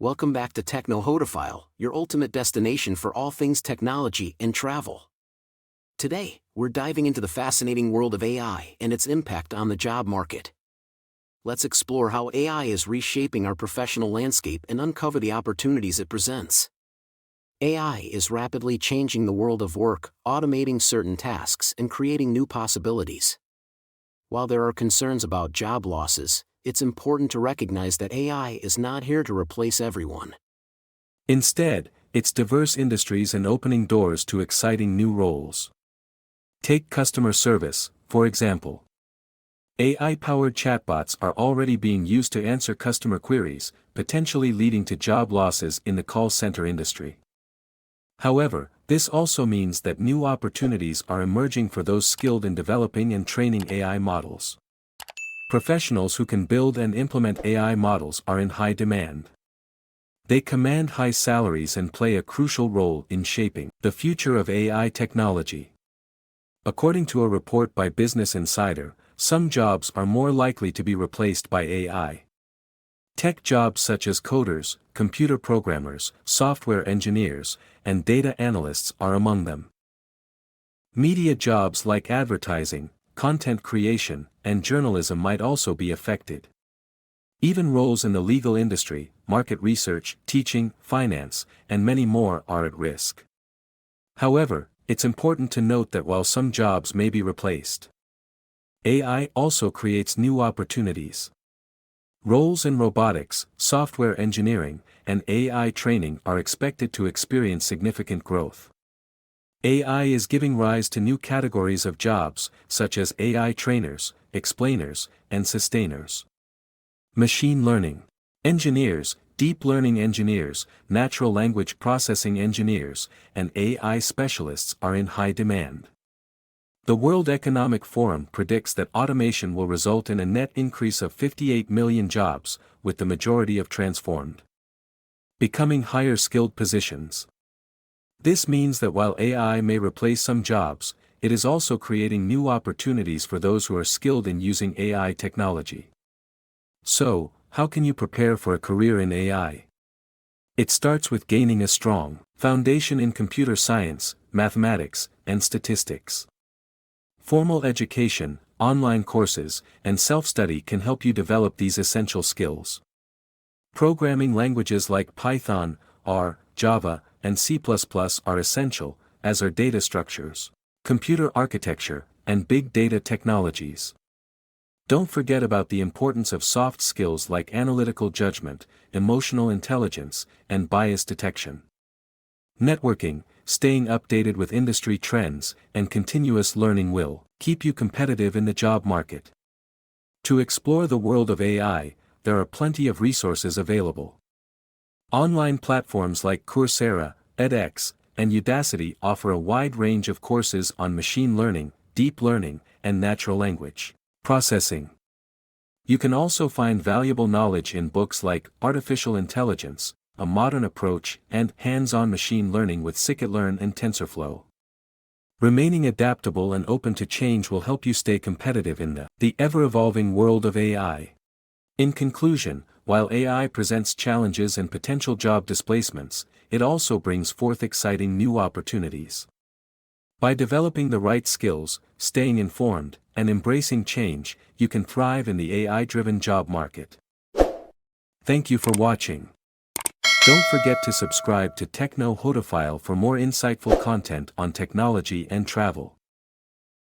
Welcome back to Techno Hodophile, your ultimate destination for all things technology and travel. Today, we're diving into the fascinating world of AI and its impact on the job market. Let's explore how AI is reshaping our professional landscape and uncover the opportunities it presents. AI is rapidly changing the world of work, automating certain tasks and creating new possibilities. While there are concerns about job losses, it's important to recognize that AI is not here to replace everyone. Instead, it's diverse industries and opening doors to exciting new roles. Take customer service, for example. AI-powered chatbots are already being used to answer customer queries, potentially leading to job losses in the call center industry. However, this also means that new opportunities are emerging for those skilled in developing and training AI models. Professionals who can build and implement AI models are in high demand. They command high salaries and play a crucial role in shaping the future of AI technology. According to a report by Business Insider, some jobs are more likely to be replaced by AI. Tech jobs such as coders, computer programmers, software engineers, and data analysts are among them. Media jobs like advertising, content creation, and journalism might also be affected. Even roles in the legal industry, market research, teaching, finance, and many more are at risk. However, it's important to note that while some jobs may be replaced, AI also creates new opportunities. Roles in robotics, software engineering, and AI training are expected to experience significant growth. AI is giving rise to new categories of jobs, such as AI trainers, explainers, and sustainers. Machine learning engineers, deep learning engineers, natural language processing engineers, and AI specialists are in high demand. The World Economic Forum predicts that automation will result in a net increase of 58 million jobs, with the majority of transformed, becoming higher skilled positions. This means that while AI may replace some jobs, it is also creating new opportunities for those who are skilled in using AI technology. So, how can you prepare for a career in AI? It starts with gaining a strong foundation in computer science, mathematics, and statistics. Formal education, online courses, and self-study can help you develop these essential skills. Programming languages like Python, R, Java, and C++ are essential, as are data structures, computer architecture, and big data technologies. Don't forget about the importance of soft skills like analytical judgment, emotional intelligence, and bias detection. Networking, staying updated with industry trends, and continuous learning will keep you competitive in the job market. To explore the world of AI, there are plenty of resources available. Online platforms like Coursera, edX, and Udacity offer a wide range of courses on machine learning, deep learning, and natural language processing. You can also find valuable knowledge in books like Artificial Intelligence, A Modern Approach, and Hands-on Machine Learning with Scikit-learn and TensorFlow. Remaining adaptable and open to change will help you stay competitive in the ever-evolving world of AI. In conclusion, while AI presents challenges and potential job displacements, it also brings forth exciting new opportunities. By developing the right skills, staying informed, and embracing change, you can thrive in the AI-driven job market. Thank you for watching. Don't forget to subscribe to Techno Hodophile for more insightful content on technology and travel.